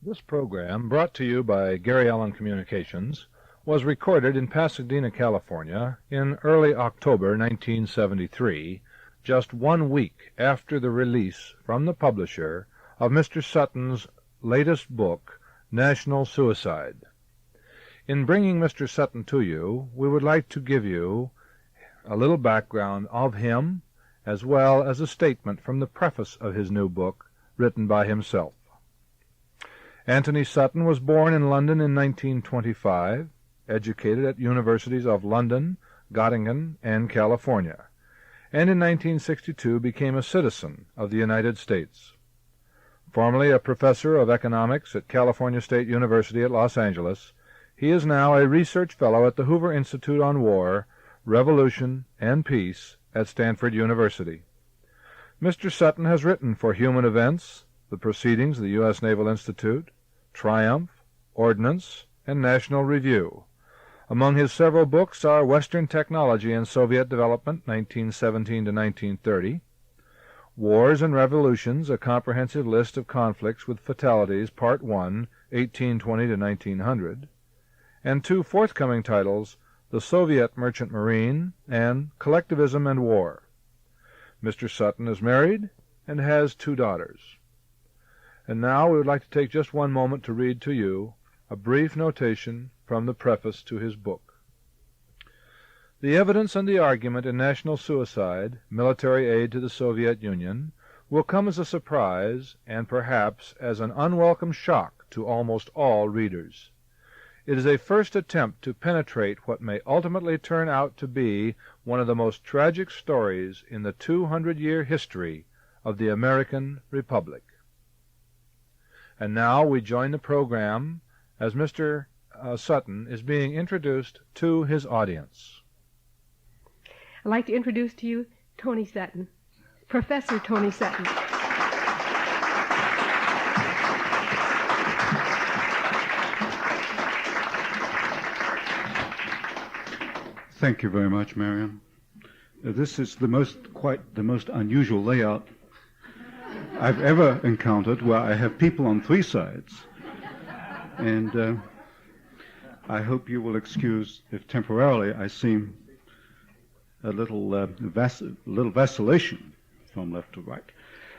This program, brought to you by Gary Allen Communications, was recorded in Pasadena, California, in early October 1973, just 1 week after the release from the publisher of Mr. Sutton's latest book, National Suicide. In bringing Mr. Sutton to you, we would like to give you a little background of him, as well as a statement from the preface of his new book, written by himself. Antony Sutton was born in London in 1925, educated at universities of London, Göttingen, and California, and in 1962 became a citizen of the United States. Formerly a professor of economics at California State University at Los Angeles, he is now a research fellow at the Hoover Institute on War, Revolution, and Peace at Stanford University. Mr. Sutton has written for Human Events, the Proceedings of the U.S. Naval Institute, Triumph, Ordnance, and National Review. Among his several books are Western Technology and Soviet Development, 1917 to 1930, Wars and Revolutions, a Comprehensive List of Conflicts with Fatalities, Part 1, 1820 to 1900, and two forthcoming titles, The Soviet Merchant Marine and Collectivism and War. Mr. Sutton is married and has 2 daughters. And now we would like to take just one moment to read to you a brief notation from the preface to his book. The evidence and the argument in national suicide, military aid to the Soviet Union, will come as a surprise and perhaps as an unwelcome shock to almost all readers. It is a first attempt to penetrate what may ultimately turn out to be one of the most tragic stories in the 200-year history of the American Republic. And now we join the program as Mr. Sutton is being introduced to his audience. I'd like to introduce to you Tony Sutton, Professor Tony Sutton. Thank you very much, Marion. This is quite the most unusual layout I've ever encountered, where I have people on 3 sides. And I hope you will excuse if temporarily I seem a little vacillation from left to right.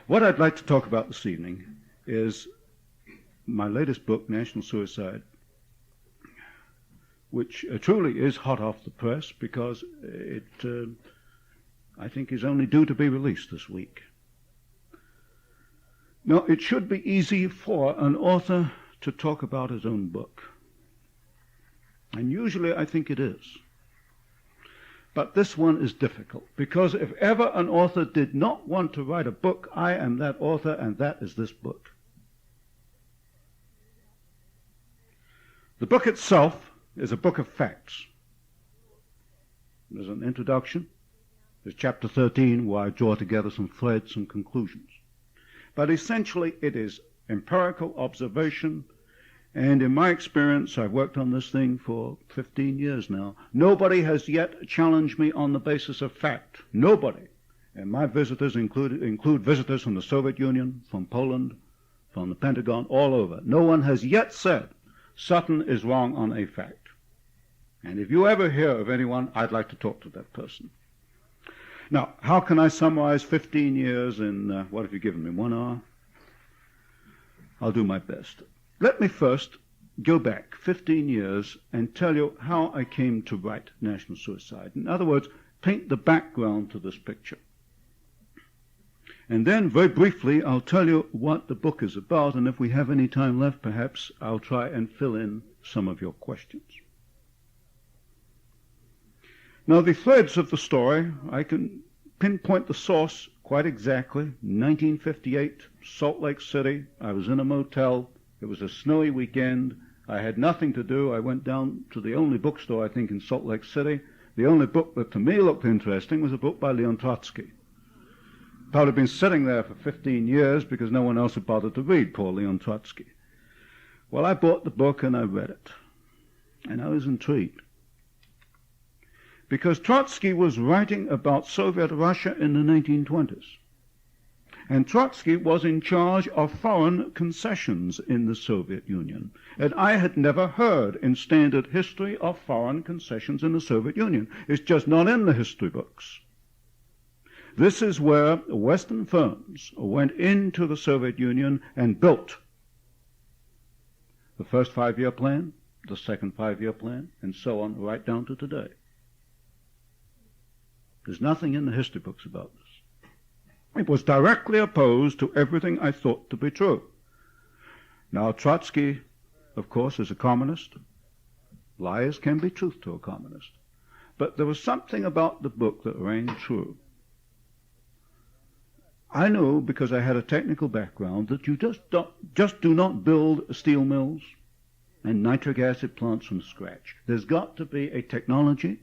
What I'd like to talk about this evening is my latest book, National Suicide, which truly is hot off the press because it, I think, is only due to be released this week. Now, it should be easy for an author to talk about his own book. And usually I think it is. But this one is difficult, because if ever an author did not want to write a book, I am that author, and that is this book. The book itself is a book of facts. There's an introduction. There's chapter 13, where I draw together some threads and conclusions. But essentially, it is empirical observation, and in my experience, I've worked on this thing for 15 years now. Nobody has yet challenged me on the basis of fact. Nobody. And my visitors include visitors from the Soviet Union, from Poland, from the Pentagon, all over. No one has yet said Sutton is wrong on a fact. And if you ever hear of anyone, I'd like to talk to that person. Now, how can I summarize 15 years in, what have you given me, 1 hour? I'll do my best. Let me first go back 15 years and tell you how I came to write National Suicide. In other words, paint the background to this picture. And then, very briefly, I'll tell you what the book is about, and if we have any time left, perhaps I'll try and fill in some of your questions. Now, the threads of the story, I can pinpoint the source quite exactly. 1958, Salt Lake City. I was in a motel. It was a snowy weekend. I had nothing to do. I went down to the only bookstore, I think, in Salt Lake City. The only book that to me looked interesting was a book by Leon Trotsky. Probably been sitting there for 15 years because no one else had bothered to read poor Leon Trotsky. Well, I bought the book and I read it. And I was intrigued. Because Trotsky was writing about Soviet Russia in the 1920s. And Trotsky was in charge of foreign concessions in the Soviet Union. And I had never heard in standard history of foreign concessions in the Soviet Union. It's just not in the history books. This is where Western firms went into the Soviet Union and built the first 5-year plan, the second 5-year plan, and so on, right down to today. There's nothing in the history books about this. It was directly opposed to everything I thought to be true. Now, Trotsky, of course, is a communist. Lies can be truth to a communist. But there was something about the book that rang true. I knew, because I had a technical background, that you just do not build steel mills and nitric acid plants from scratch. There's got to be a technology.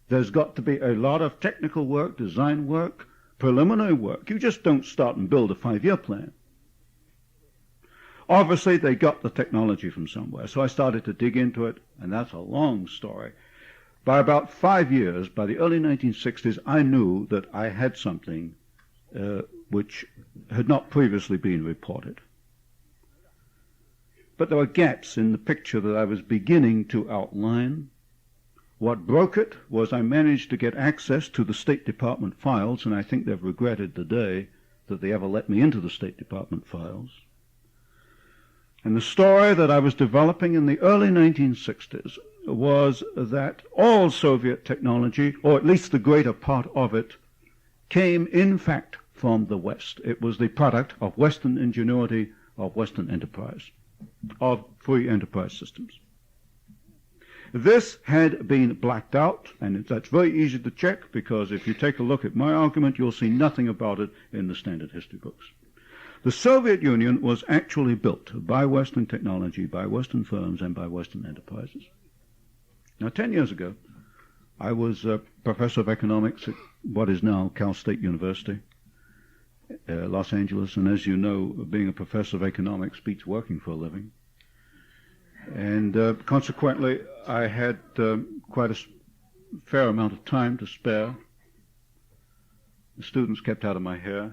There's got to be a lot of technical work, design work, preliminary work. You just don't start and build a 5-year plan. Obviously, they got the technology from somewhere, so I started to dig into it, and that's a long story. By about 5 years, by the early 1960s, I knew that I had something which had not previously been reported. But there were gaps in the picture that I was beginning to outline. What broke it was I managed to get access to the State Department files, and I think they've regretted the day that they ever let me into the State Department files. And the story that I was developing in the early 1960s was that all Soviet technology, or at least the greater part of it, came in fact from the West. It was the product of Western ingenuity, of Western enterprise, of free enterprise systems. This had been blacked out, and that's very easy to check, because if you take a look at my argument, you'll see nothing about it in the standard history books. The Soviet Union was actually built by Western technology, by Western firms, and by Western enterprises. Now, 10 years ago, I was a professor of economics at what is now Cal State University, Los Angeles, and as you know, being a professor of economics beats working for a living. And consequently, I had quite a fair amount of time to spare. The students kept out of my hair,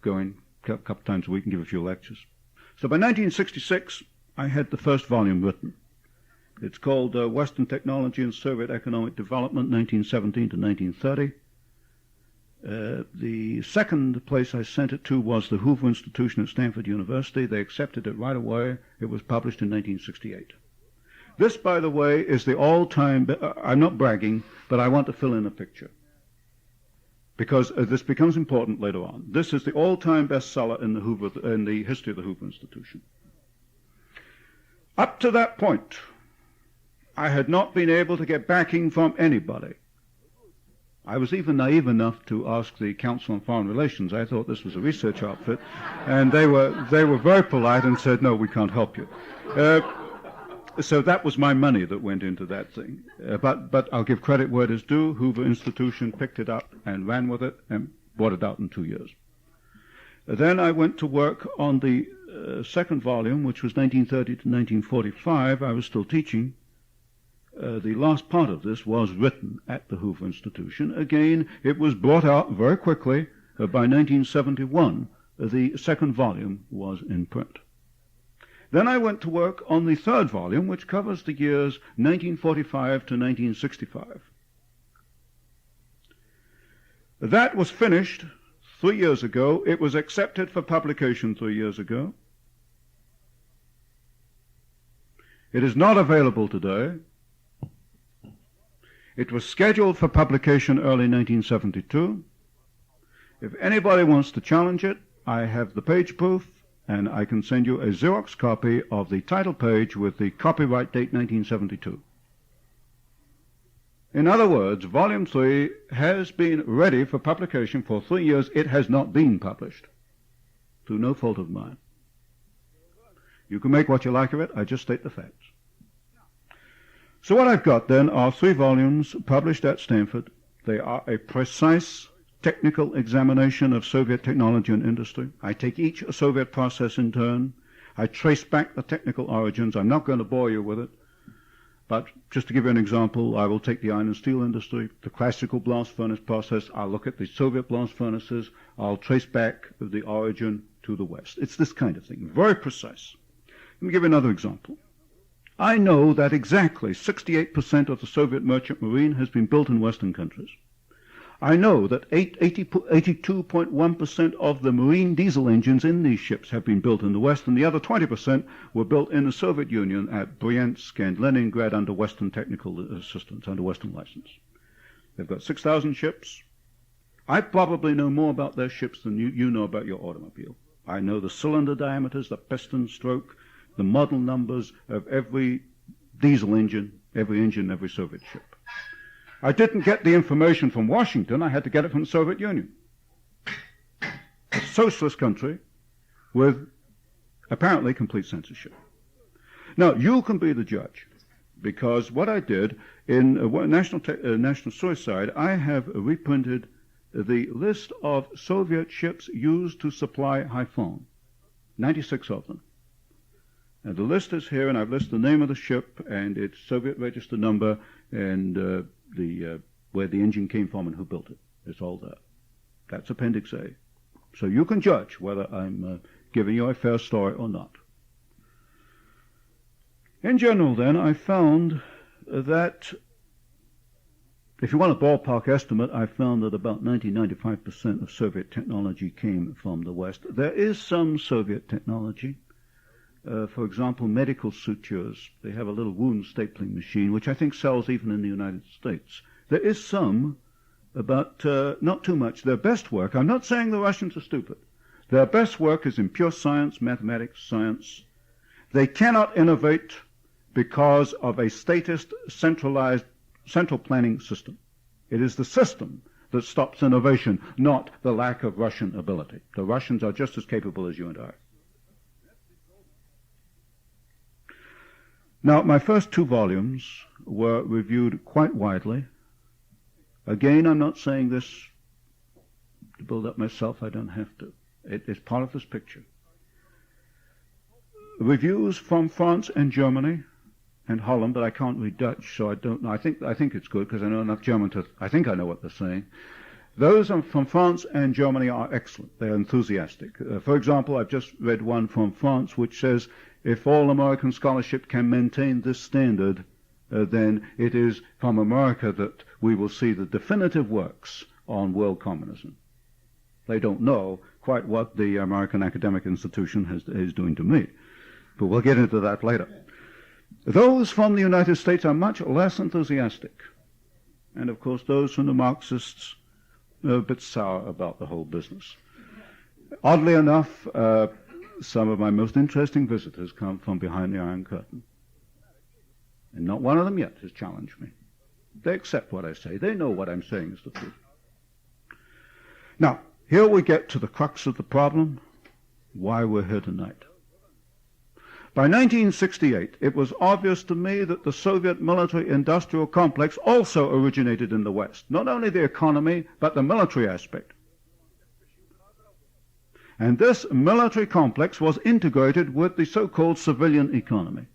going a couple times a week and give a few lectures. So by 1966, I had the first volume written. It's called Western Technology and Soviet Economic Development, 1917 to 1930. The second place I sent it to was the Hoover Institution at Stanford University. They accepted it right away. It was published in 1968. This, by the way, is the all-time, I'm not bragging, but I want to fill in a picture, because this becomes important later on. This is the all-time bestseller in the history of the Hoover Institution. Up to that point, I had not been able to get backing from anybody. I was even naive enough to ask the Council on Foreign Relations. I thought this was a research outfit, and they were very polite and said, no, we can't help you. So that was my money that went into that thing. But I'll give credit where it is due. Hoover Institution picked it up and ran with it and brought it out in 2 years. Then I went to work on the second volume, which was 1930 to 1945. I was still teaching. The last part of this was written at the Hoover Institution. Again, it was brought out very quickly. By 1971, the second volume was in print. Then I went to work on the third volume, which covers the years 1945 to 1965. That was finished 3 years ago. It was accepted for publication 3 years ago. It is not available today. It was scheduled for publication early 1972. If anybody wants to challenge it, I have the page proof, and I can send you a Xerox copy of the title page with the copyright date 1972. In other words, Volume 3 has been ready for publication for 3 years. It has not been published, through no fault of mine. You can make what you like of it. I just state the facts. So what I've got then are 3 volumes published at Stanford. They are a precise technical examination of Soviet technology and industry. I take each Soviet process in turn. I trace back the technical origins. I'm not going to bore you with it. But just to give you an example, I will take the iron and steel industry, the classical blast furnace process. I'll look at the Soviet blast furnaces. I'll trace back the origin to the West. It's this kind of thing, very precise. Let me give you another example. I know that exactly 68% of the Soviet merchant marine has been built in Western countries. I know that 82.1% of the marine diesel engines in these ships have been built in the West, and the other 20% were built in the Soviet Union at Bryansk and Leningrad under Western technical assistance, under Western license. They've got 6,000 ships. I probably know more about their ships than you know about your automobile. I know the cylinder diameters, the piston stroke, the model numbers of every diesel engine, every Soviet ship. I didn't get the information from Washington. I had to get it from the Soviet Union. A socialist country with apparently complete censorship. Now, you can be the judge, because what I did in National Suicide, I have reprinted the list of Soviet ships used to supply Haiphong, 96 of them. And the list is here, and I've listed the name of the ship and its Soviet register number and where the engine came from and who built it. It's all there. That's Appendix A. So you can judge whether I'm giving you a fair story or not. In general, then, I found that, if you want a ballpark estimate, I found that about 90-95% of Soviet technology came from the West. There is some Soviet technology. For example, medical sutures. They have a little wound stapling machine, which I think sells even in the United States. There is some, but not too much. Their best work, I'm not saying the Russians are stupid. Their best work is in pure science, mathematics, science. They cannot innovate because of a statist, centralized, central planning system. It is the system that stops innovation, not the lack of Russian ability. The Russians are just as capable as you and I. Now, my first 2 volumes were reviewed quite widely. Again, I'm not saying this to build up myself. I don't have to. It is part of this picture. Reviews from France and Germany and Holland, but I can't read Dutch, so I don't know. I think it's good because I know enough German to. I think I know what they're saying. Those from France and Germany are excellent. They're enthusiastic. For example, I've just read one from France which says, if all American scholarship can maintain this standard, then it is from America that we will see the definitive works on world communism. They don't know quite what the American academic institution is doing to me, but we'll get into that later. Those from the United States are much less enthusiastic, and of course those from the Marxists are a bit sour about the whole business. Oddly enough, some of my most interesting visitors come from behind the Iron Curtain. And not one of them yet has challenged me. They accept what I say. They know what I'm saying is the truth. Now, here we get to the crux of the problem, why we're here tonight. By 1968, it was obvious to me that the Soviet military-industrial complex also originated in the West. Not only the economy, but the military aspect. And this military complex was integrated with the so-called civilian economy.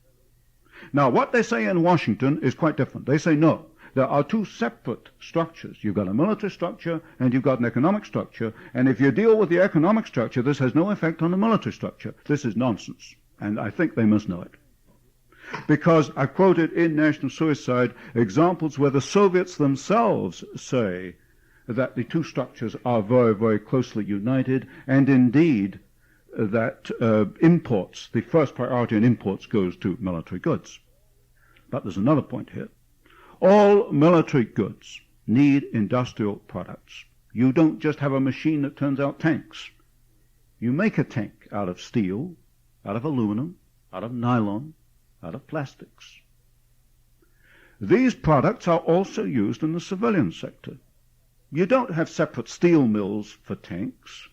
Now, what they say in Washington is quite different. They say, no, there are 2 separate structures. You've got a military structure and you've got an economic structure. And if you deal with the economic structure, this has no effect on the military structure. This is nonsense. And I think they must know it. Because I quoted in National Suicide examples where the Soviets themselves say that the 2 structures are very, very closely united, and indeed that imports, the first priority in imports goes to military goods. But there's another point here. All military goods need industrial products. You don't just have a machine that turns out tanks. You make a tank out of steel, out of aluminum, out of nylon, out of plastics. These products are also used in the civilian sector. You don't have separate steel mills for tanks.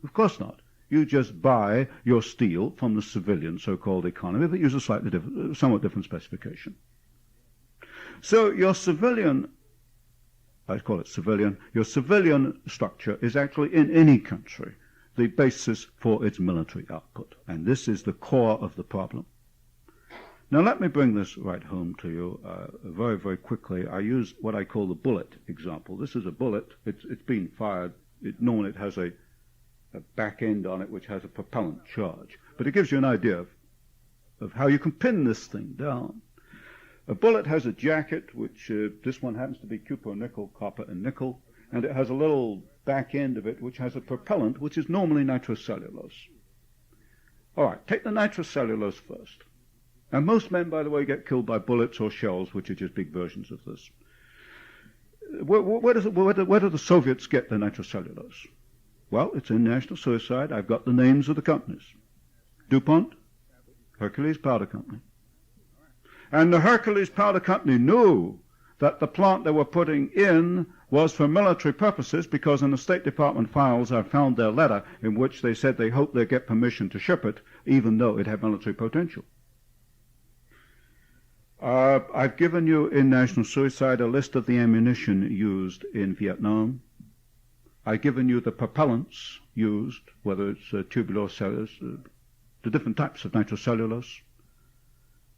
Of course not. You just buy your steel from the civilian so-called economy that uses a slightly different, somewhat different specification. So your civilian, I call it civilian, your civilian structure is actually in any country the basis for its military output. And this is the core of the problem. Now let me bring this right home to you very, very quickly. I use what I call the bullet example. This is a bullet. It's been fired. Normally it has a back end on it which has a propellant charge. But it gives you an idea of how you can pin this thing down. A bullet has a jacket, which this one happens to be cupronickel, copper, and nickel, and it has a little back end of it which has a propellant, which is normally nitrocellulose. All right, take the nitrocellulose first. And most men, by the way, get killed by bullets or shells, which are just big versions of this. Where do the Soviets get the nitrocellulose? Well, it's in national suicide. I've got the names of the companies. DuPont, Hercules Powder Company. And the Hercules Powder Company knew that the plant they were putting in was for military purposes, because in the State Department files I found their letter in which they said they hoped they'd get permission to ship it, even though it had military potential. I've given you in National Suicide a list of the ammunition used in Vietnam. I've given you the propellants used, whether it's tubular cellulose, the different types of nitrocellulose.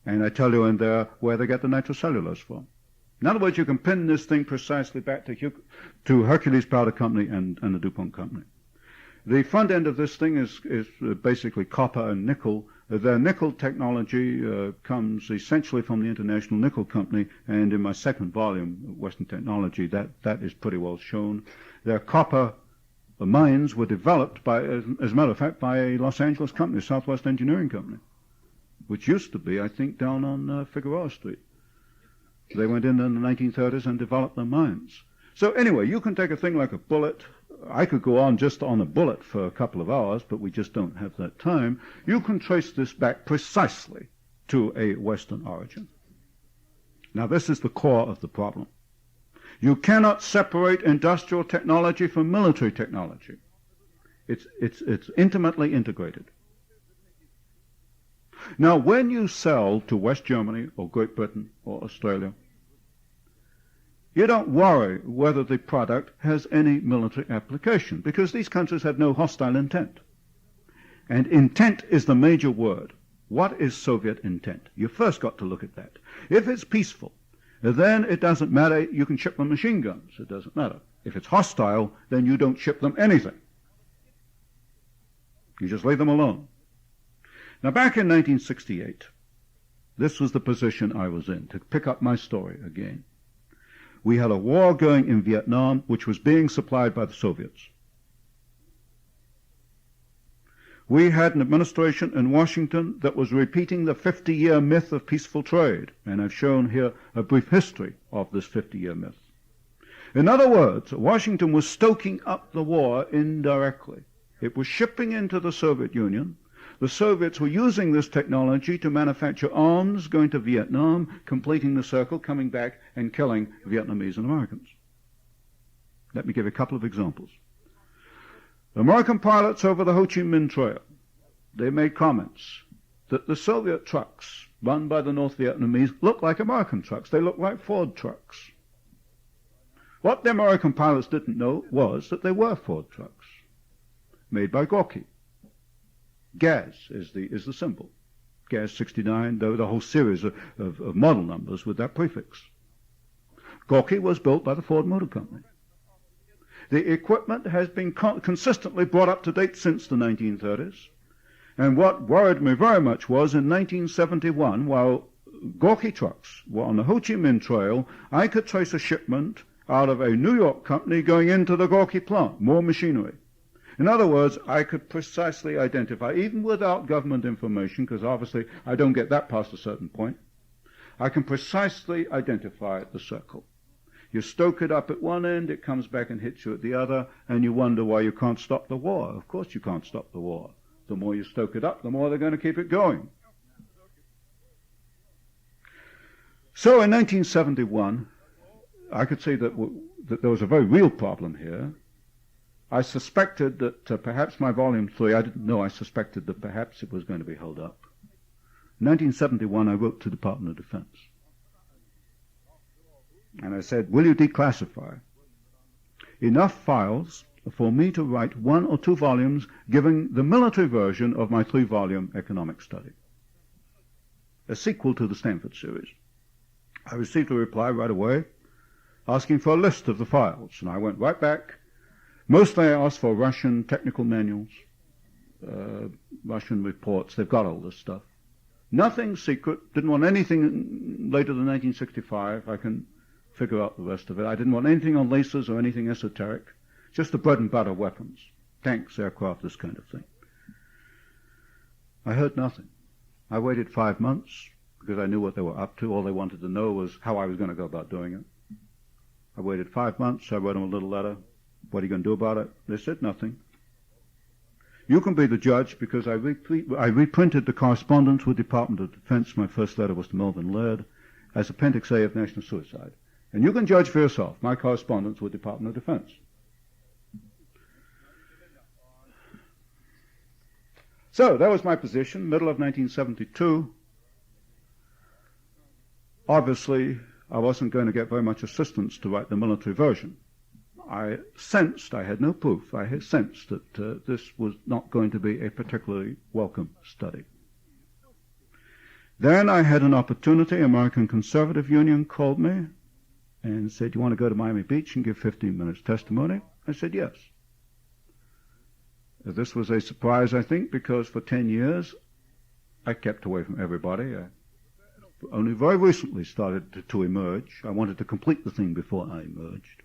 And I tell you in there where they get the nitrocellulose from. In other words, you can pin this thing precisely back to Hercules Powder Company and the DuPont Company. The front end of this thing is basically copper and nickel. Their nickel technology comes essentially from the International Nickel Company, and in my second volume, Western Technology, that is pretty well shown. Their copper mines were developed by, as a matter of fact, by a Los Angeles company, Southwest Engineering Company, which used to be, I think, down on Figueroa Street. They went in the 1930s and developed their mines. So anyway, you can take a thing like a bullet. I could go on just on a bullet for a couple of hours, but we just don't have that time. You can trace this back precisely to a Western origin. Now, this is the core of the problem. You cannot separate industrial technology from military technology. It's intimately integrated. Now, when you sell to West Germany or Great Britain or Australia, you don't worry whether the product has any military application, because these countries have no hostile intent. And intent is the major word. What is Soviet intent? You first got to look at that. If it's peaceful, then it doesn't matter. You can ship them machine guns. It doesn't matter. If it's hostile, then you don't ship them anything. You just leave them alone. Now, back in 1968, this was the position I was in, to pick up my story again. We had a war going in Vietnam, which was being supplied by the Soviets. We had an administration in Washington that was repeating the 50-year myth of peaceful trade, and I've shown here a brief history of this 50-year myth. In other words, Washington was stoking up the war indirectly. It was shipping into the Soviet Union. The Soviets were using this technology to manufacture arms, going to Vietnam, completing the circle, coming back and killing Vietnamese and Americans. Let me give you a couple of examples. American pilots over the Ho Chi Minh Trail, they made comments that the Soviet trucks run by the North Vietnamese look like American trucks. They look like Ford trucks. What the American pilots didn't know was that they were Ford trucks, made by Gorky. Gaz is the symbol. Gaz 69, the whole series of model numbers with that prefix. Gorky was built by the Ford Motor Company. The equipment has been consistently brought up to date since the 1930s. And what worried me very much was in 1971, while Gorky trucks were on the Ho Chi Minh Trail, I could trace a shipment out of a New York company going into the Gorky plant, more machinery. In other words, I could precisely identify, even without government information, because obviously I don't get that past a certain point, I can precisely identify the circle. You stoke it up at one end, it comes back and hits you at the other, and you wonder why you can't stop the war. Of course you can't stop the war. The more you stoke it up, the more they're going to keep it going. So in 1971, I could see that there was a very real problem here. I suspected that perhaps my volume 3, I didn't know, I suspected that perhaps it was going to be held up. In 1971, I wrote to the Department of Defense. And I said, will you declassify enough files for me to write 1 or 2 volumes giving the military version of my 3-volume economic study? a sequel to the Stanford series. I received a reply right away asking for a list of the files, and I went right back. Mostly I asked for Russian technical manuals, Russian reports. They've got all this stuff. Nothing secret. Didn't want anything later than 1965. I can figure out the rest of it. I didn't want anything on lasers or anything esoteric. Just the bread and butter weapons. Tanks, aircraft, this kind of thing. I heard nothing. I waited 5 months because I knew what they were up to. All they wanted to know was how I was going to go about doing it. I waited 5 months. I wrote them a little letter. What are you going to do about it? They said nothing. You can be the judge because I reprinted the correspondence with the Department of Defense. My first letter was to Melvin Laird as Appendix A of National Suicide. And you can judge for yourself my correspondence with the Department of Defense. So that was my position, middle of 1972. Obviously, I wasn't going to get very much assistance to write the military version. I sensed, I had no proof, I had sensed that this was not going to be a particularly welcome study. Then I had an opportunity. American Conservative Union called me and said, "You want to go to Miami Beach and give 15 minutes testimony?" I said, yes. This was a surprise, I think, because for 10 years I kept away from everybody. I only very recently started to emerge. I wanted to complete the thing before I emerged.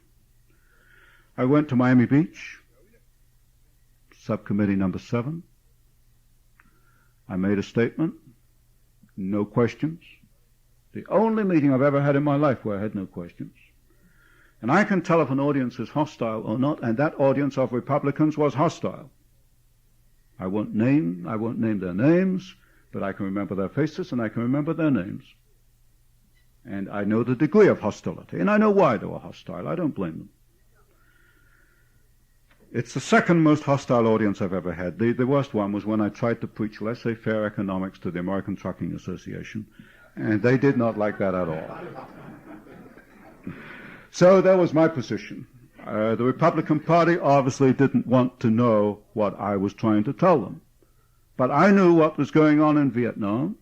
I went to Miami Beach, subcommittee number 7. I made a statement, no questions. The only meeting I've ever had in my life where I had no questions. And I can tell if an audience is hostile or not, and that audience of Republicans was hostile. I won't name their names, but I can remember their faces and I can remember their names. And I know the degree of hostility, and I know why they were hostile. I don't blame them. It's the second most hostile audience I've ever had. The worst one was when I tried to preach laissez-faire economics to the American Trucking Association, and they did not like that at all. So that was my position. The Republican Party obviously didn't want to know what I was trying to tell them. But I knew what was going on in Vietnam,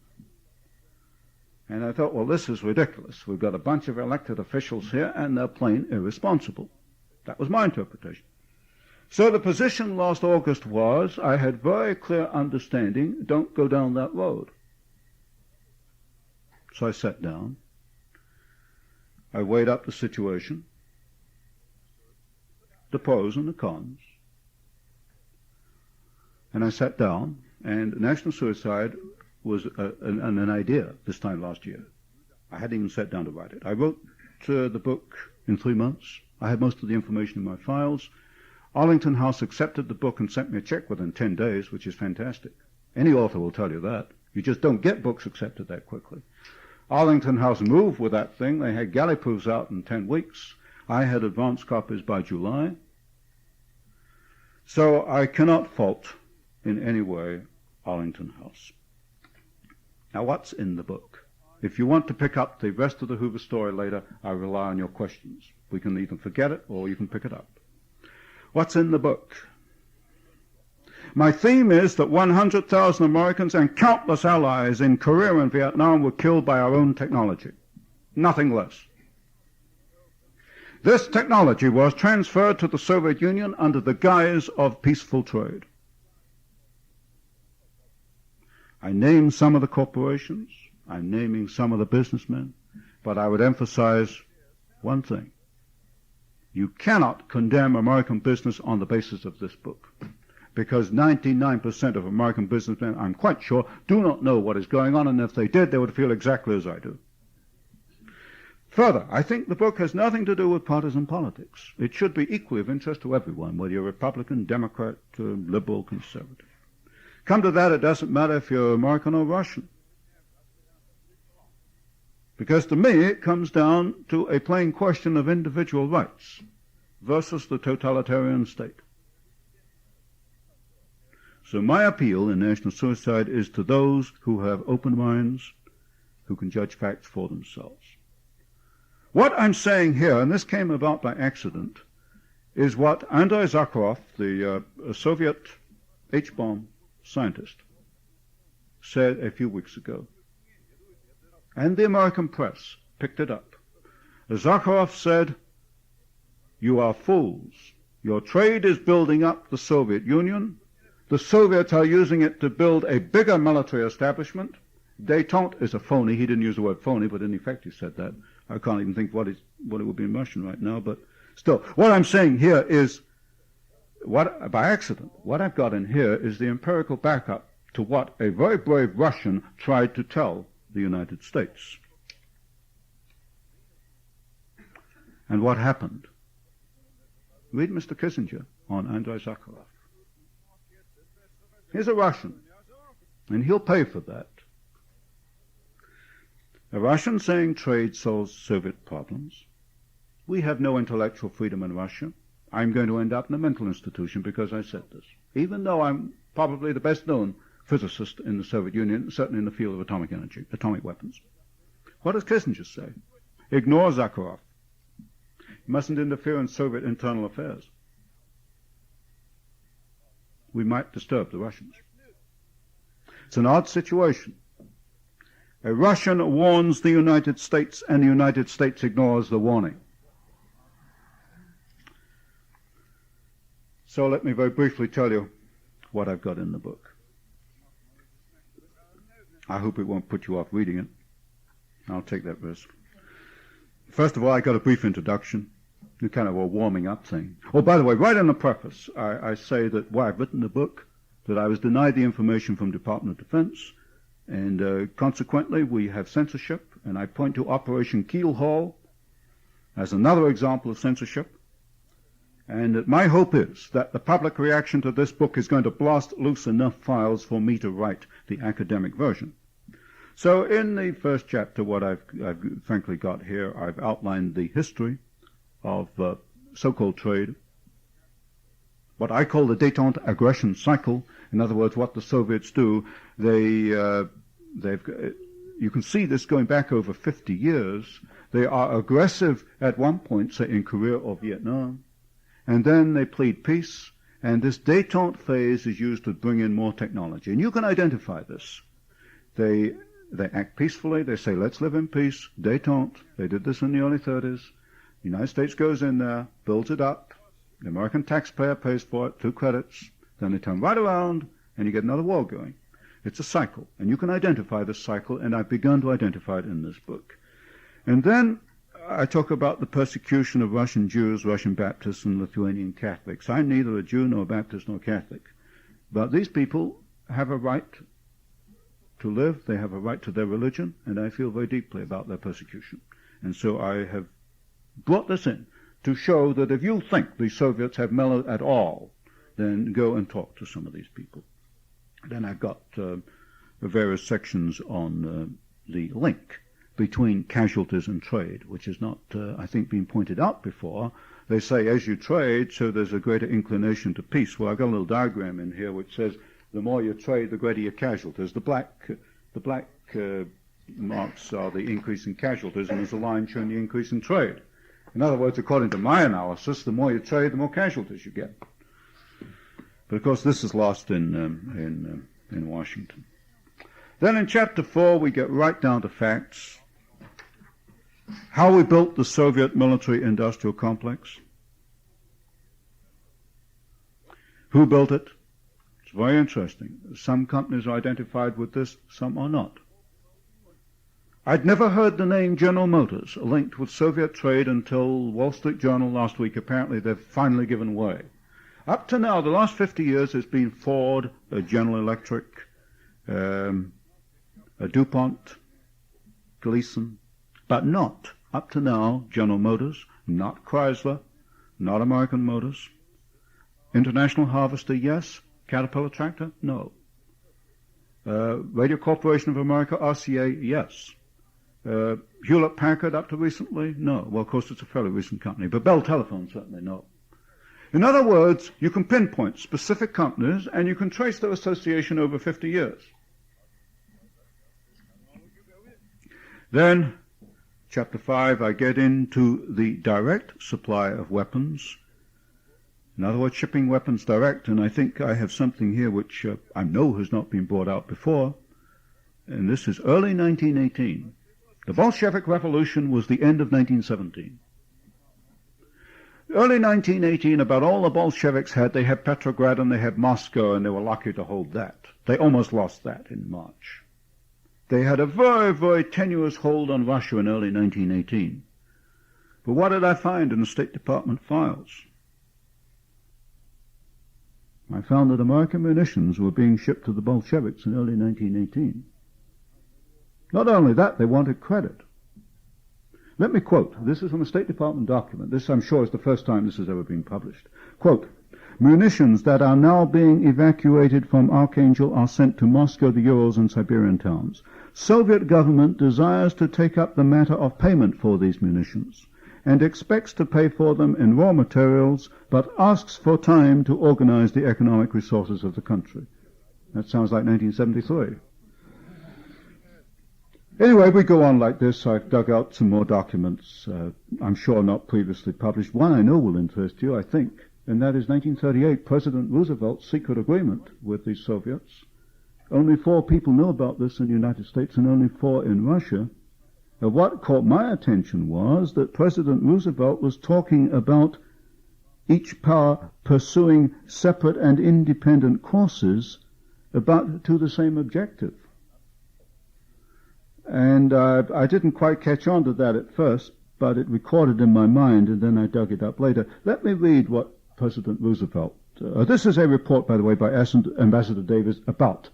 and I thought, well, this is ridiculous. We've got a bunch of elected officials here, and they're plain irresponsible. That was my interpretation. So the position last August was, I had very clear understanding, don't go down that road. So I sat down. I weighed up the situation, the pros and the cons. And I sat down, and national suicide was an idea this time last year. I hadn't even sat down to write it. I wrote the book in 3 months. I had most of the information in my files. Arlington House accepted the book and sent me a check within 10 days, which is fantastic. Any author will tell you that. You just don't get books accepted that quickly. Arlington House moved with that thing. They had galley proofs out in 10 weeks. I had advance copies by July. So I cannot fault in any way Arlington House. Now, what's in the book? If you want to pick up the rest of the Hoover story later, I rely on your questions. We can either forget it or you can pick it up. What's in the book? My theme is that 100,000 Americans and countless allies in Korea and Vietnam were killed by our own technology. Nothing less. This technology was transferred to the Soviet Union under the guise of peaceful trade. I named some of the corporations. I'm naming some of the businessmen. But I would emphasize one thing. You cannot condemn American business on the basis of this book, because 99% of American businessmen, I'm quite sure, do not know what is going on, and if they did, they would feel exactly as I do. Further, I think the book has nothing to do with partisan politics. It should be equally of interest to everyone, whether you're Republican, Democrat, liberal, conservative. Come to that, it doesn't matter if you're American or Russian. Because to me, it comes down to a plain question of individual rights versus the totalitarian state. So my appeal in national suicide is to those who have open minds, who can judge facts for themselves. What I'm saying here, and this came about by accident, is what Andrei Zakharov, the Soviet H-bomb scientist, said a few weeks ago. and the American press picked it up. Zakharov said, "You are fools. Your trade is building up the Soviet Union. The Soviets are using it to build a bigger military establishment. Détente is a phony." He didn't use the word phony, but in effect he said that. I can't even think what it would be in Russian right now, but still. What I'm saying here is, by accident, what I've got in here is the empirical backup to what a very brave Russian tried to tell the United States. And what happened? Read Mr. Kissinger on Andrei Zakharov. He's a Russian, and he'll pay for that. A Russian saying trade solves Soviet problems. We have no intellectual freedom in Russia. I'm going to end up in a mental institution because I said this, even though I'm probably the best known physicist in the Soviet Union, certainly in the field of atomic energy, atomic weapons. What does Kissinger say? Ignore Zakharov. You mustn't interfere in Soviet internal affairs. We might disturb the Russians. It's an odd situation. A Russian warns the United States, and the United States ignores the warning. So let me very briefly tell you what I've got in the book. I hope it won't put you off reading it. I'll take that risk. First of all, I got a brief introduction, kind of a warming up thing. Oh, by the way, right in the preface, I say that while I've written the book, that I was denied the information from Department of Defense, and consequently we have censorship, and I point to Operation Keelhaul as another example of censorship. And that my hope is that the public reaction to this book is going to blast loose enough files for me to write the academic version. So in the first chapter, what I've frankly got here, I've outlined the history of so-called trade, what I call the détente aggression cycle. In other words, what the Soviets do, you can see this going back over 50 years. They are aggressive at one point, say in Korea or Vietnam, and then they plead peace, and this détente phase is used to bring in more technology. And you can identify this. They act peacefully. They say, let's live in peace. Détente. They did this in the early 30s. The United States goes in there, builds it up. The American taxpayer pays for it, 2 credits. Then they turn right around, and you get another war going. It's a cycle, and you can identify this cycle, and I've begun to identify it in this book. And then I talk about the persecution of Russian Jews, Russian Baptists, and Lithuanian Catholics. I'm neither a Jew nor a Baptist nor Catholic. But these people have a right to live. They have a right to their religion, and I feel very deeply about their persecution. And so I have brought this in to show that if you think the Soviets have mellowed at all, then go and talk to some of these people. Then I've got various sections on the link between casualties and trade, which is not, I think, been pointed out before. They say as you trade, so there's a greater inclination to peace. Well, I've got a little diagram in here which says the more you trade, the greater your casualties. The black marks are the increase in casualties, and there's a line showing the increase in trade. In other words, according to my analysis, the more you trade, the more casualties you get. But of course, this is lost in Washington. Then in chapter 4, we get right down to facts. How we built the Soviet military-industrial complex. Who built it? It's very interesting. Some companies are identified with this, some are not. I'd never heard the name General Motors linked with Soviet trade until Wall Street Journal last week. Apparently they've finally given way. Up to now, the last 50 years, it's been Ford, General Electric, DuPont, Gleason, but not, up to now, General Motors, not Chrysler, not American Motors. International Harvester, yes. Caterpillar Tractor, no. Radio Corporation of America, RCA, yes. Hewlett-Packard up to recently, no. Well, of course, it's a fairly recent company, but Bell Telephone, certainly, no. In other words, you can pinpoint specific companies, and you can trace their association over 50 years. Then, chapter 5, I get into the direct supply of weapons. In other words, shipping weapons direct, and I think I have something here which I know has not been brought out before, and this is early 1918. The Bolshevik Revolution was the end of 1917. Early 1918, about all the Bolsheviks had, they had Petrograd and they had Moscow, and they were lucky to hold that. They almost lost that in March. They had a very, very tenuous hold on Russia in early 1918. But what did I find in the State Department files? I found that American munitions were being shipped to the Bolsheviks in early 1918. Not only that, they wanted credit. Let me quote. This is from a State Department document. This, I'm sure, is the first time this has ever been published. Quote, munitions that are now being evacuated from Archangel are sent to Moscow, the Urals, and Siberian towns. Soviet government desires to take up the matter of payment for these munitions and expects to pay for them in raw materials, but asks for time to organize the economic resources of the country. That sounds like 1973. Anyway, we go on like this. I've dug out some more documents, I'm sure not previously published. One I know will interest you, I think, and that is 1938, President Roosevelt's secret agreement with the Soviets. Only 4 people know about this in the United States and only 4 in Russia. What caught my attention was that President Roosevelt was talking about each power pursuing separate and independent courses about to the same objective. And I didn't quite catch on to that at first, but it recorded in my mind, and then I dug it up later. Let me read what President Roosevelt... this is a report, by the way, by Ambassador Davis about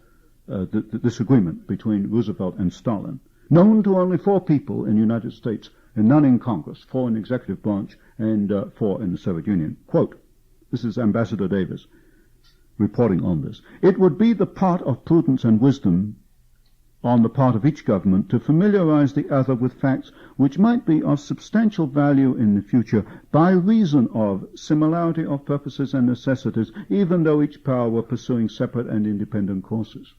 this agreement between Roosevelt and Stalin, known to only 4 people in the United States and none in Congress, 4 in the executive branch and 4 in the Soviet Union. Quote, this is Ambassador Davis reporting on this. It would be the part of prudence and wisdom on the part of each government to familiarize the other with facts which might be of substantial value in the future by reason of similarity of purposes and necessities, even though each power were pursuing separate and independent courses.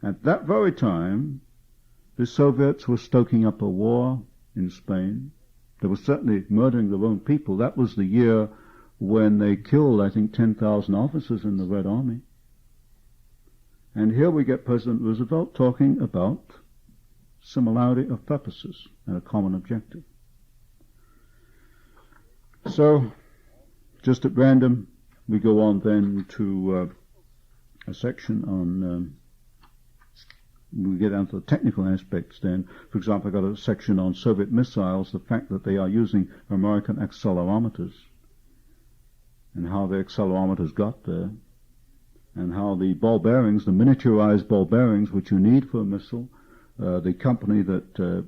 At that very time, the Soviets were stoking up a war in Spain. They were certainly murdering their own people. That was the year when they killed, I think, 10,000 officers in the Red Army. And here we get President Roosevelt talking about similarity of purposes and a common objective. So, just at random, we go on then to a section on, we get down to the technical aspects then. For example, I got a section on Soviet missiles, the fact that they are using American accelerometers, and how the accelerometers got there, and how the ball bearings, the miniaturized ball bearings which you need for a missile, the company that,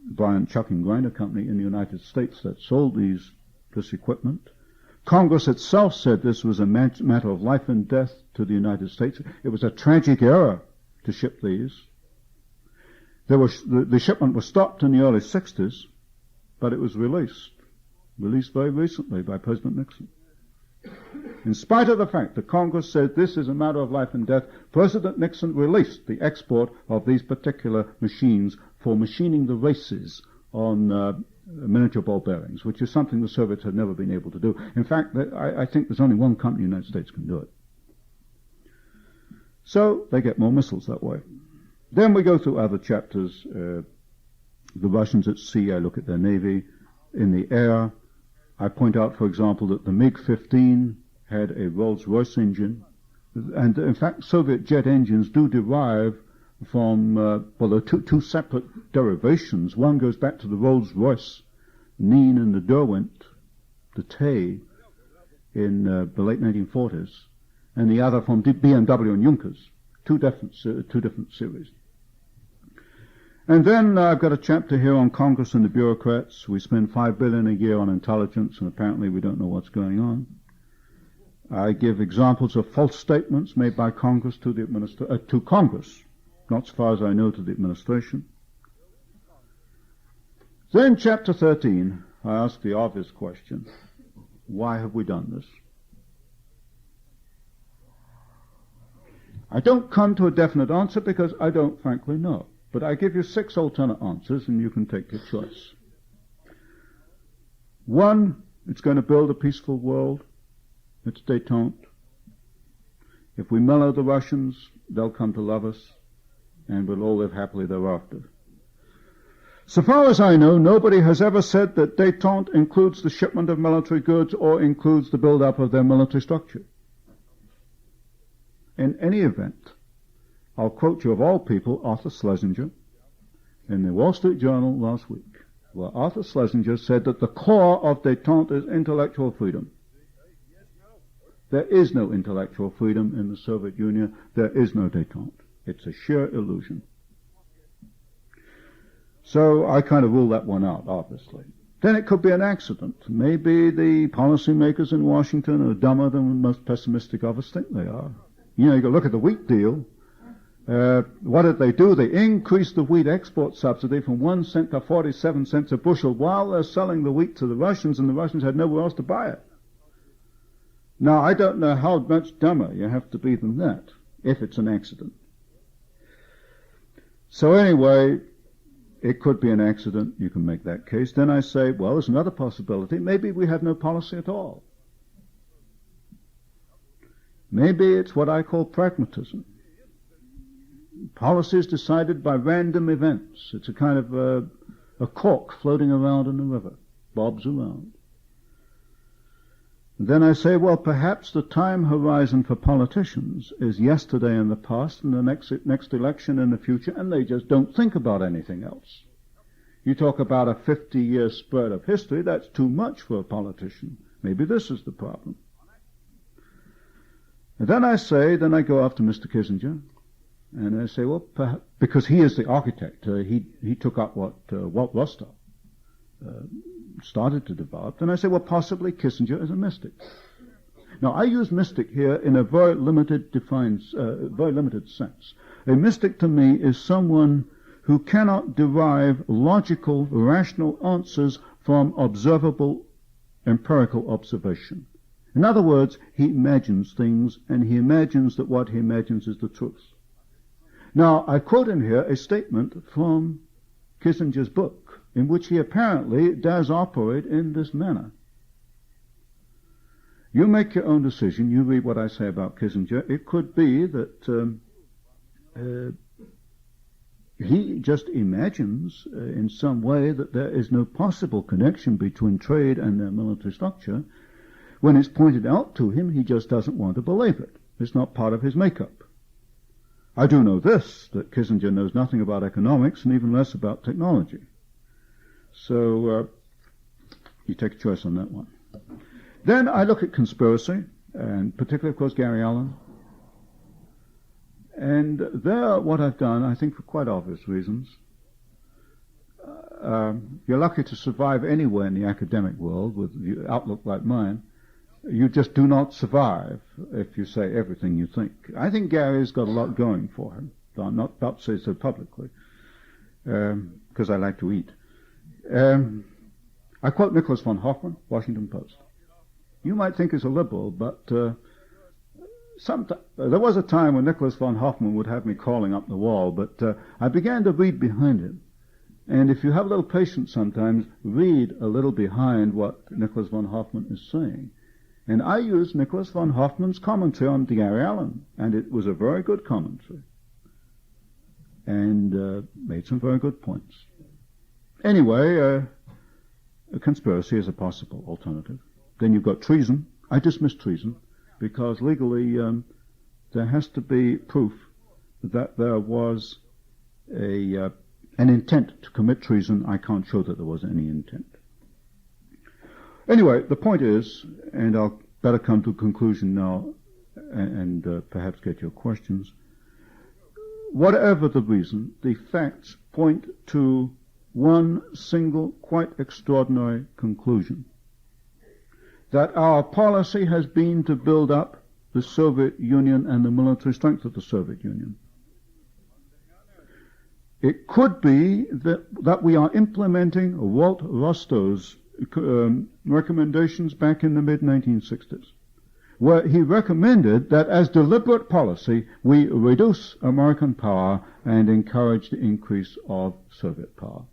Bryant, Chuck and Grinder Company in the United States that sold this equipment. Congress itself said this was a matter of life and death to the United States. It was a tragic error to ship these. The shipment was stopped in the early 60s, but it was released very recently by President Nixon. In spite of the fact that Congress said this is a matter of life and death, President Nixon released the export of these particular machines for machining the races on miniature ball bearings, which is something the Soviets had never been able to do. In fact, I think there's only one company in the United States can do it. So they get more missiles that way. Then we go through other chapters. The Russians at sea, I look at their navy. In the air, I point out, for example, that the MiG-15 had a Rolls-Royce engine. And in fact, Soviet jet engines do derive from, there are two separate derivations. One goes back to the Rolls-Royce, Neen and the Derwent, the Tay, in the late 1940s, and the other from BMW and Junkers, two different series. And then I've got a chapter here on Congress and the bureaucrats. We spend $5 billion a year on intelligence, and apparently we don't know what's going on. I give examples of false statements made by Congress to Congress, not so far as I know to the administration. Then chapter 13, I ask the obvious question: why have we done this? I don't come to a definite answer because I don't frankly know. But I give you 6 alternate answers, and you can take your choice. 1, it's going to build a peaceful world. It's détente. If we mellow the Russians, they'll come to love us, and we'll all live happily thereafter. So far as I know, nobody has ever said that détente includes the shipment of military goods or includes the build-up of their military structure. In any event, I'll quote you of all people, Arthur Schlesinger, in the Wall Street Journal last week, where Arthur Schlesinger said that the core of détente is intellectual freedom. There is no intellectual freedom in the Soviet Union. There is no détente. It's a sheer illusion. So I kind of rule that one out, obviously. Then it could be an accident. Maybe the policymakers in Washington are dumber than the most pessimistic of us think they are. You know, you can look at the wheat deal. What did they do? They increased the wheat export subsidy from 1 cent to 47 cents a bushel while they're selling the wheat to the Russians, and the Russians had nowhere else to buy it. Now, I don't know how much dumber you have to be than that, if it's an accident. So anyway, it could be an accident. You can make that case. Then I say, well, there's another possibility. Maybe we have no policy at all. Maybe it's what I call pragmatism. Policy is decided by random events. It's a kind of a cork floating around in the river, bobs around. And then I say, well, perhaps the time horizon for politicians is yesterday in the past and the next election in the future, and they just don't think about anything else. You talk about a 50-year spread of history, that's too much for a politician. Maybe this is the problem. And then I go after Mr. Kissinger, and I say, well, perhaps, because he is the architect, he took up what Walt Rostow started to develop, and I say, well, possibly Kissinger is a mystic. Now, I use mystic here in a very limited sense. A mystic to me is someone who cannot derive logical, rational answers from observable, empirical observation. In other words, he imagines things, and he imagines that what he imagines is the truth. Now, I quote in here a statement from Kissinger's book, in which he apparently does operate in this manner. You make your own decision. You read what I say about Kissinger. It could be that he just imagines in some way that there is no possible connection between trade and their military structure. When it's pointed out to him, he just doesn't want to believe it. It's not part of his makeup. I do know this, that Kissinger knows nothing about economics and even less about technology. So you take a choice on that one. Then I look at conspiracy, and particularly, of course, Gary Allen. And there, what I've done, I think for quite obvious reasons, you're lucky to survive anywhere in the academic world with an outlook like mine. You just do not survive if you say everything you think. I think Gary's got a lot going for him, though I'm not about to say so publicly, because I like to eat. I quote Nicholas von Hoffman, Washington Post. You might think he's a liberal, but there was a time when Nicholas von Hoffman would have me crawling up the wall, but I began to read behind him. And if you have a little patience sometimes, read a little behind what Nicholas von Hoffman is saying. And I used Nicholas von Hoffman's commentary on Gary Allen, and it was a very good commentary, and made some very good points. Anyway, a conspiracy is a possible alternative. Then you've got treason. I dismiss treason because legally there has to be proof that there was an intent to commit treason. I can't show that there was any intent. Anyway, the point is, and I'll better come to a conclusion now and perhaps get your questions. Whatever the reason, the facts point to one single, quite extraordinary conclusion. That our policy has been to build up the Soviet Union and the military strength of the Soviet Union. It could be that we are implementing Walt Rostow's recommendations back in the mid-1960s, where he recommended that as deliberate policy we reduce American power and encourage the increase of Soviet power.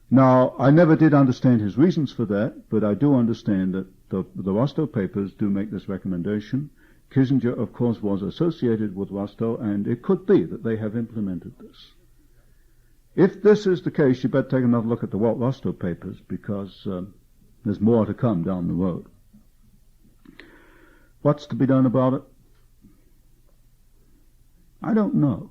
Now, I never did understand his reasons for that, but I do understand that the Rostow papers do make this recommendation. Kissinger, of course, was associated with Rostow, and it could be that they have implemented this. If this is the case, you better take another look at the Walt Rostow papers, because there's more to come down the road. What's to be done about it? I don't know.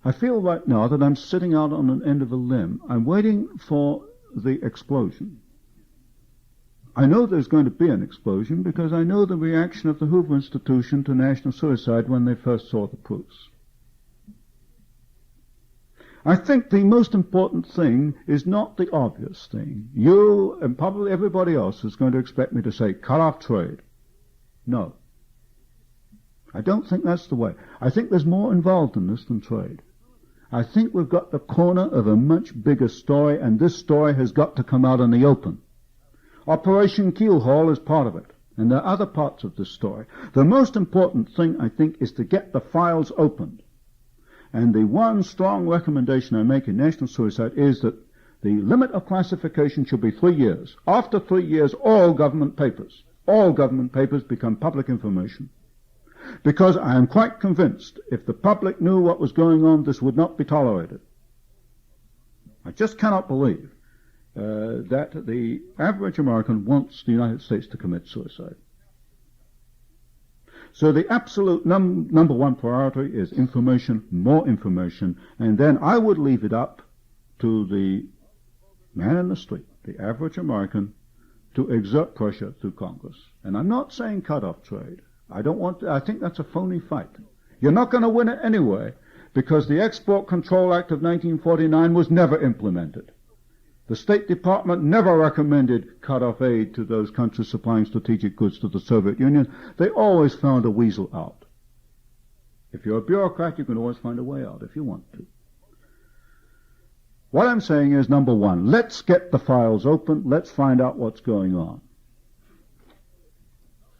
I feel right now that I'm sitting out on an end of a limb. I'm waiting for the explosion. I know there's going to be an explosion because I know the reaction of the Hoover Institution to national suicide when they first saw the proofs. I think the most important thing is not the obvious thing. You and probably everybody else is going to expect me to say, cut off trade. No. I don't think that's the way. I think there's more involved in this than trade. I think we've got the corner of a much bigger story, and this story has got to come out in the open. Operation Keelhaul is part of it, and there are other parts of this story. The most important thing, I think, is to get the files opened. And the one strong recommendation I make in national suicide is that the limit of classification should be 3 years. After 3 years, all government papers become public information. Because I am quite convinced if the public knew what was going on, this would not be tolerated. I just cannot believe that the average American wants the United States to commit suicide. So the absolute number one priority is information, more information, and then I would leave it up to the man in the street, the average American, to exert pressure through Congress. And I'm not saying cut off trade. I think that's a phony fight. You're not going to win it anyway, because the Export Control Act of 1949 was never implemented. The State Department never recommended cut-off aid to those countries supplying strategic goods to the Soviet Union. They always found a weasel out. If you're a bureaucrat, you can always find a way out if you want to. What I'm saying is, number one, let's get the files open. Let's find out what's going on.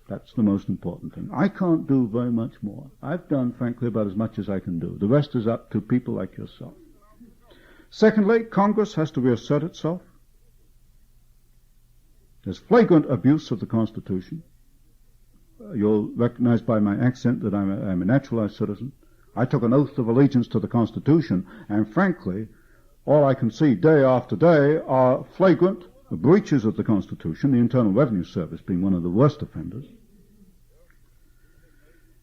That's the most important thing. I can't do very much more. I've done, frankly, about as much as I can do. The rest is up to people like yourself. Secondly, Congress has to reassert itself. There's flagrant abuse of the Constitution. You'll recognize by my accent that I'm a naturalized citizen. I took an oath of allegiance to the Constitution, and frankly, all I can see day after day are flagrant breaches of the Constitution, the Internal Revenue Service being one of the worst offenders.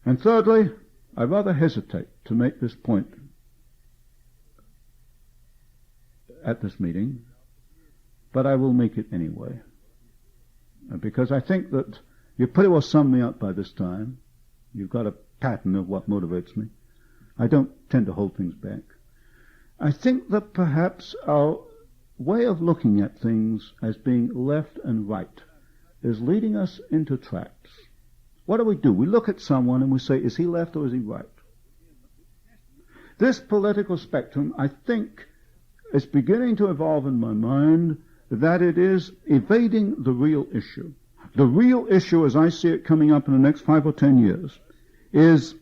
And thirdly, I rather hesitate to make this point at this meeting, but I will make it anyway. Because I think that you pretty well summed me up by this time. You've got a pattern of what motivates me. I don't tend to hold things back. I think that perhaps our way of looking at things as being left and right is leading us into traps. What do? We look at someone and we say, is he left or is he right? This political spectrum, I think, is beginning to evolve in my mind that it is evading the real issue. The real issue, as I see it coming up in the next 5 or 10 years, is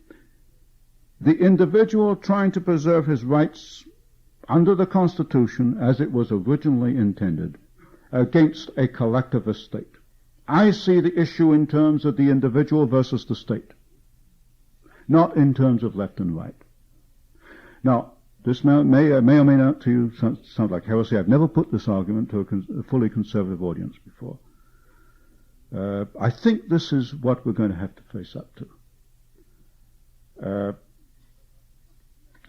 the individual trying to preserve his rights under the Constitution as it was originally intended against a collectivist state. I see the issue in terms of the individual versus the state, not in terms of left and right. Now, this may or may not to you sound like heresy. I've never put this argument to a fully conservative audience before. I think this is what we're going to have to face up to.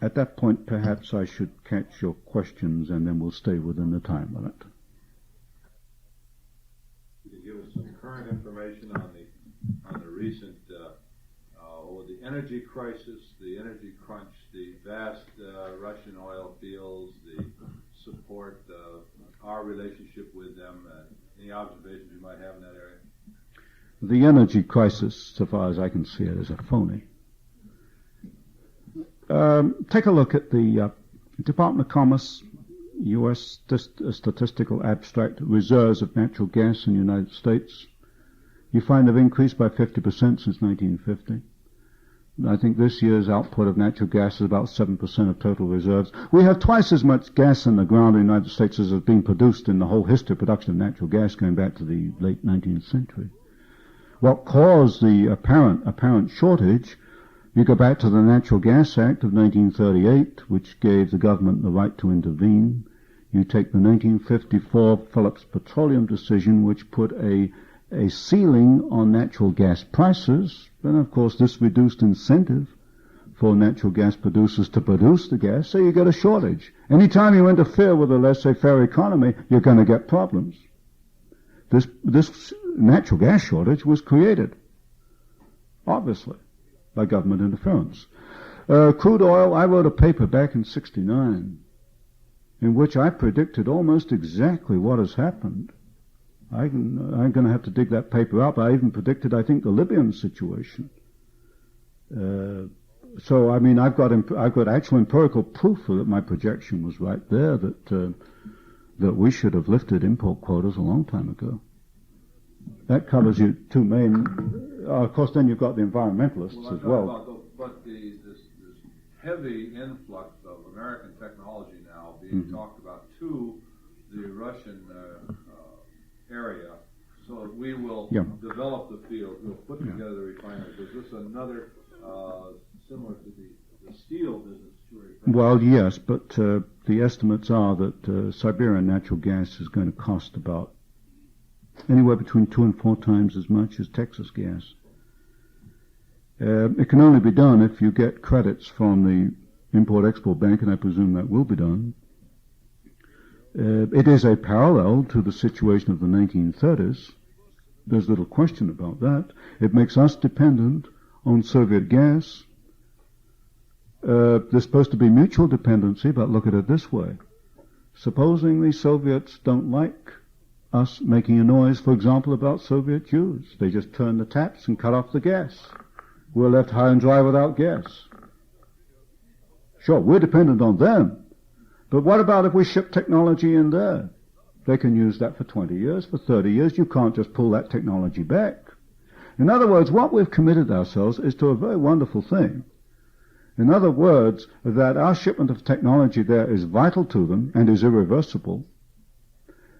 At that point, perhaps I should catch your questions, and then we'll stay within the time limit. Can you give us some current information on the recent the energy crisis, the energy crunch, the vast Russian oil fields, the support, our relationship with them? Any observations you might have in that area? The energy crisis, so far as I can see it, is a phony. Take a look at the Department of Commerce, U.S. Statistical Abstract Reserves of Natural Gas in the United States. You find they've increased by 50% since 1950. I think this year's output of natural gas is about 7% of total reserves. We have twice as much gas in the ground in the United States as has been produced in the whole history of production of natural gas going back to the late 19th century. What caused the apparent shortage You go back to the Natural Gas Act of 1938, which gave the government the right to intervene. You take the 1954 Phillips Petroleum decision, which put a ceiling on natural gas prices. Then, of course, this reduced incentive for natural gas producers to produce the gas, so you get a shortage. Anytime you interfere with a laissez-faire economy, you're going to get problems. This natural gas shortage was created, obviously, by government interference. Crude oil, I wrote a paper back in '69 in which I predicted almost exactly what has happened. I'm going to have to dig that paper up. I even predicted, I think, the Libyan situation. So, I mean, I've got actual empirical proof that my projection was right there, that we should have lifted import quotas a long time ago. That covers your two main. Of course, then you've got the environmentalists as well. But this heavy influx of American technology now being talked about to the Russian area, so we will develop the field, we'll put together the refineries. Is this another similar to the steel business? Well, yes, but the estimates are that Siberian natural gas is going to cost about anywhere between 2 and 4 times as much as Texas gas. It can only be done if you get credits from the Import-Export Bank, and I presume that will be done. It is a parallel to the situation of the 1930s. There's little question about that. It makes us dependent on Soviet gas. There's supposed to be mutual dependency, but look at it this way. Supposing the Soviets don't like us making a noise, for example, about Soviet Jews. They just turn the taps and cut off the gas. We're left high and dry without gas. Sure, we're dependent on them. But what about if we ship technology in there? They can use that for 20 years, for 30 years. You can't just pull that technology back. In other words, what we've committed ourselves is to a very wonderful thing. In other words, that our shipment of technology there is vital to them and is irreversible.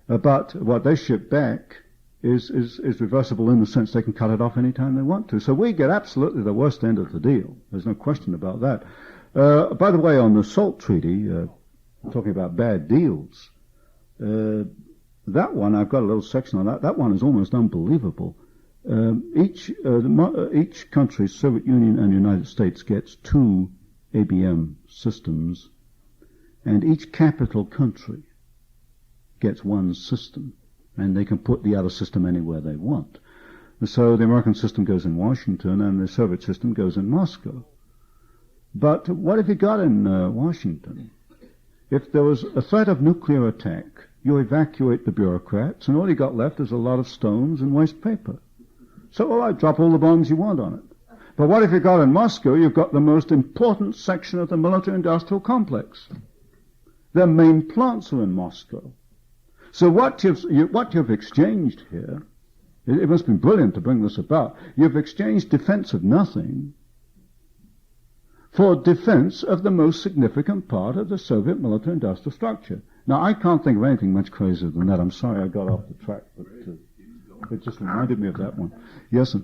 But what they ship back is reversible in the sense they can cut it off anytime they want to. So we get absolutely the worst end of the deal. There's no question about that. By the way, on the SALT Treaty, talking about bad deals, that one, I've got a little section on that. That one is almost unbelievable. Each country, Soviet Union and United States, gets 2 ABM systems, and each capital country gets 1 system, and they can put the other system anywhere they want. So the American system goes in Washington, and the Soviet system goes in Moscow. But what have you got in Washington? If there was a threat of nuclear attack, you evacuate the bureaucrats, and all you got left is a lot of stones and waste paper. So, all right, drop all the bombs you want on it. But what if you got in Moscow? You've got the most important section of the military-industrial complex. Their main plants are in Moscow. So what you've exchanged here, it must have been brilliant to bring this about. You've exchanged defense of nothing for defense of the most significant part of the Soviet military-industrial structure. Now, I can't think of anything much crazier than that. I'm sorry I got off the track, but it just reminded me of that one. Yes, sir.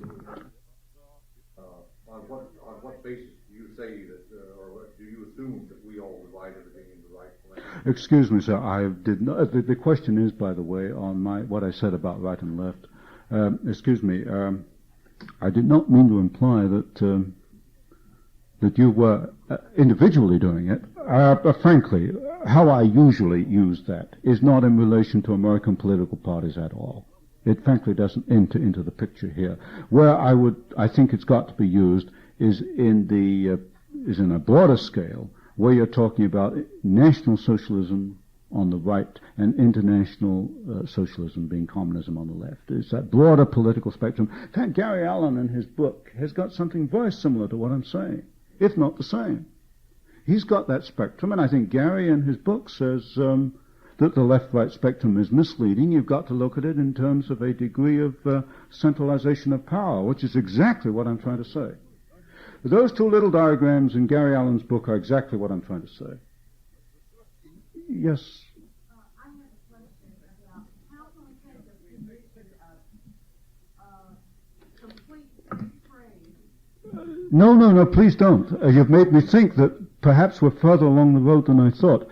On what basis do you say that, or do you assume that we all divide everything into right and left? Excuse me, sir. I did not. The question is, by the way, on what I said about right and left. Excuse me. I did not mean to imply that you were individually doing it. Frankly, how I usually use that is not in relation to American political parties at all. It frankly doesn't enter into the picture here. Where I think it's got to be used is in a broader scale, where you're talking about national socialism on the right and international socialism being communism on the left. It's that broader political spectrum. In fact, Gary Allen in his book has got something very similar to what I'm saying, if not the same. He's got that spectrum, and I think Gary in his book says that the left-right spectrum is misleading. You've got to look at it in terms of a degree of centralization of power, which is exactly what I'm trying to say. Those 2 little diagrams in Gary Allen's book are exactly what I'm trying to say. Yes? I have a question about how long it takes a complete trade No, please don't. You've made me think that perhaps we're further along the road than I thought.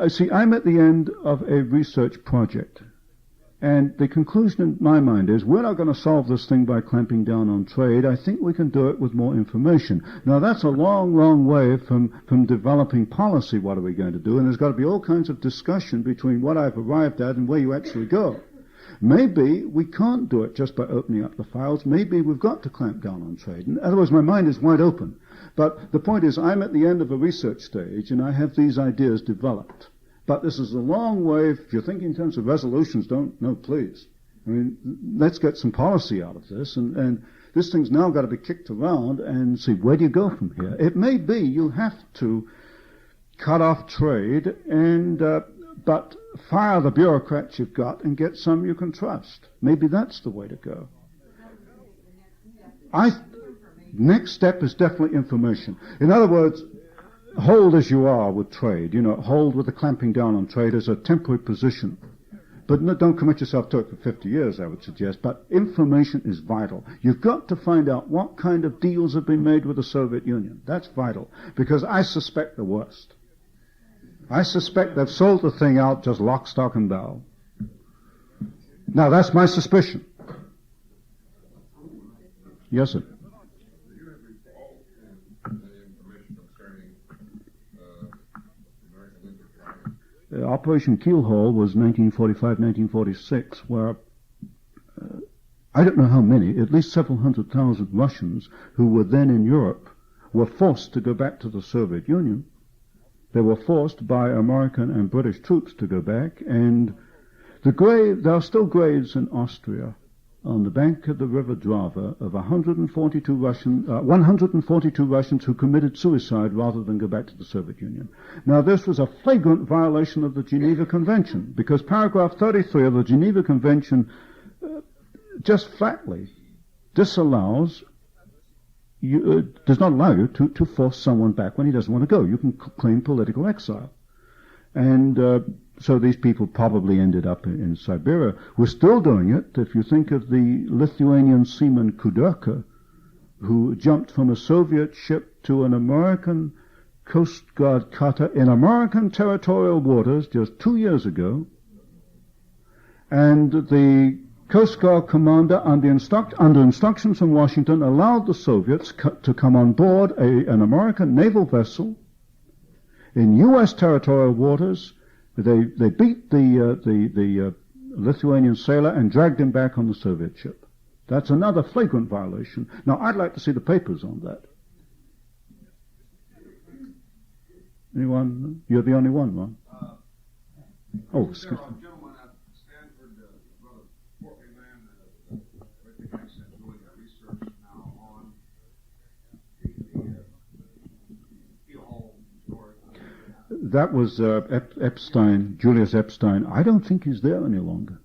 See, I'm at the end of a research project. And the conclusion in my mind is we're not going to solve this thing by clamping down on trade. I think we can do it with more information. Now, that's a long, long way from developing policy. What are we going to do? And there's got to be all kinds of discussion between what I've arrived at and where you actually go. Maybe we can't do it just by opening up the files. Maybe we've got to clamp down on trade. In other words, my mind is wide open. But the point is, I'm at the end of a research stage, and I have these ideas developed. But this is a long way. If you're thinking in terms of resolutions, no, please. I mean, let's get some policy out of this. And this thing's now got to be kicked around and see, where do you go from here? It may be you have to cut off trade but fire the bureaucrats you've got and get some you can trust. Maybe that's the way to go. Next step is definitely information. In other words, hold as you are with trade. Hold with the clamping down on trade as a temporary position. But don't commit yourself to it for 50 years, I would suggest. But information is vital. You've got to find out what kind of deals have been made with the Soviet Union. That's vital. Because I suspect the worst. I suspect they've sold the thing out just lock, stock, and barrel. Now, that's my suspicion. Yes, sir. Operation Keelhaul was 1945, 1946, where I don't know how many, at least several 100,000 Russians who were then in Europe were forced to go back to the Soviet Union. They were forced by American and British troops to go back, and there are still graves in Austria on the bank of the River Drava of 142 Russians who committed suicide rather than go back to the Soviet Union. Now, this was a flagrant violation of the Geneva Convention, because paragraph 33 of the Geneva Convention just flatly does not allow you to force someone back when he doesn't want to go. You can claim political exile. And so these people probably ended up in Siberia. We're still doing it. If you think of the Lithuanian seaman Kuderka, who jumped from a Soviet ship to an American Coast Guard cutter in American territorial waters just 2 years ago, and the Coast Guard commander, under instructions from Washington, allowed the Soviets to come on board an American naval vessel in U.S. territorial waters. They beat the Lithuanian sailor and dragged him back on the Soviet ship. That's another flagrant violation. Now, I'd like to see the papers on that. Anyone? You're the only one, Ron. Oh, excuse me. That was Epstein, Julius Epstein. I don't think he's there any longer.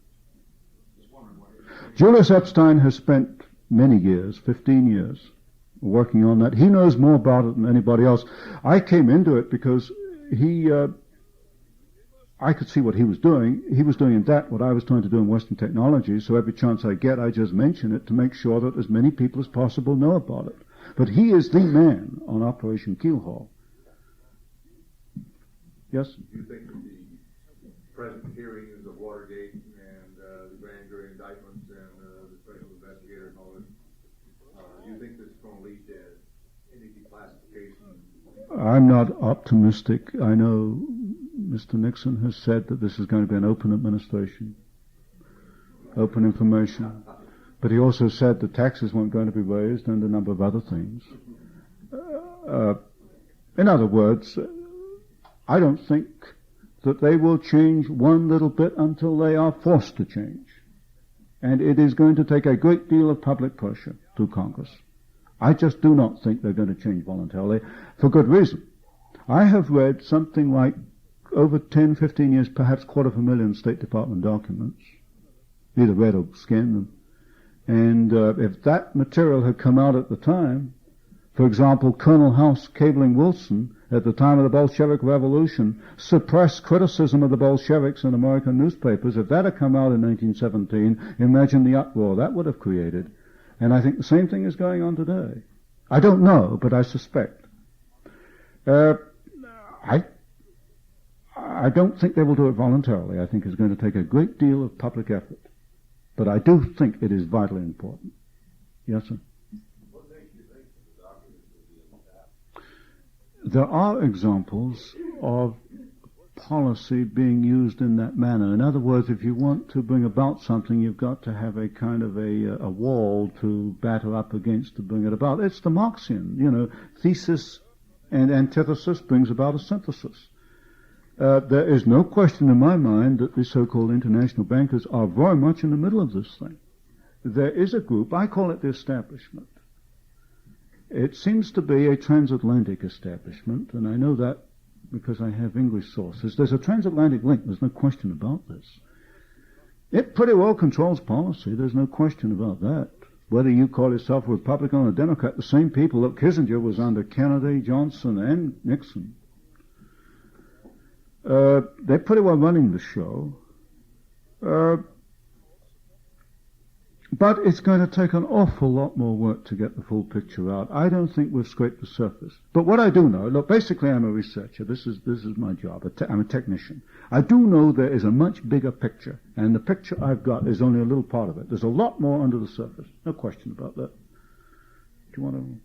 Julius Epstein has spent many years, 15 years, working on that. He knows more about it than anybody else. I came into it because I could see what he was doing. He was doing in that what I was trying to do in Western technology, so every chance I get, I just mention it to make sure that as many people as possible know about it. But he is the man on Operation Keelhaul. Yes? Do you think that the present hearings of Watergate and the grand jury indictments and the special investigator and all this, do you think this is going to lead to any declassification? I'm not optimistic. I know Mr. Nixon has said that this is going to be an open administration, open information. But he also said that taxes weren't going to be raised and a number of other things. In other words, I don't think that they will change one little bit until they are forced to change. And it is going to take a great deal of public pressure through Congress. I just do not think they're going to change voluntarily, for good reason. I have read something like over 10, 15 years, perhaps 250,000 State Department documents, either read or scanned them. And if that material had come out at the time, for example, Colonel House cabling Wilson at the time of the Bolshevik Revolution suppressed criticism of the Bolsheviks in American newspapers. If that had come out in 1917, imagine the uproar that would have created. And I think the same thing is going on today. I don't know, but I suspect. I don't think they will do it voluntarily. I think it's going to take a great deal of public effort. But I do think it is vitally important. Yes, sir? What makes you think that the documents will be in the There are examples of policy being used in that manner. In other words, if you want to bring about something, you've got to have a kind of a wall to batter up against to bring it about. It's the Marxian, thesis and antithesis brings about a synthesis. There is no question in my mind that the so-called international bankers are very much in the middle of this thing. There is a group, I call it the establishment. It seems to be a transatlantic establishment, and I know that because I have English sources. There's a transatlantic link, there's no question about this. It pretty well controls policy, there's no question about that. Whether you call yourself a Republican or a Democrat, the same people that Kissinger was under Kennedy, Johnson, and Nixon. They're pretty well running the show. But it's going to take an awful lot more work to get the full picture out. I don't think we've scraped the surface. But what I do know, look, basically I'm a researcher. This is my job. I'm a technician. I do know there is a much bigger picture, and the picture I've got is only a little part of it. There's a lot more under the surface. No question about that. Do you want to...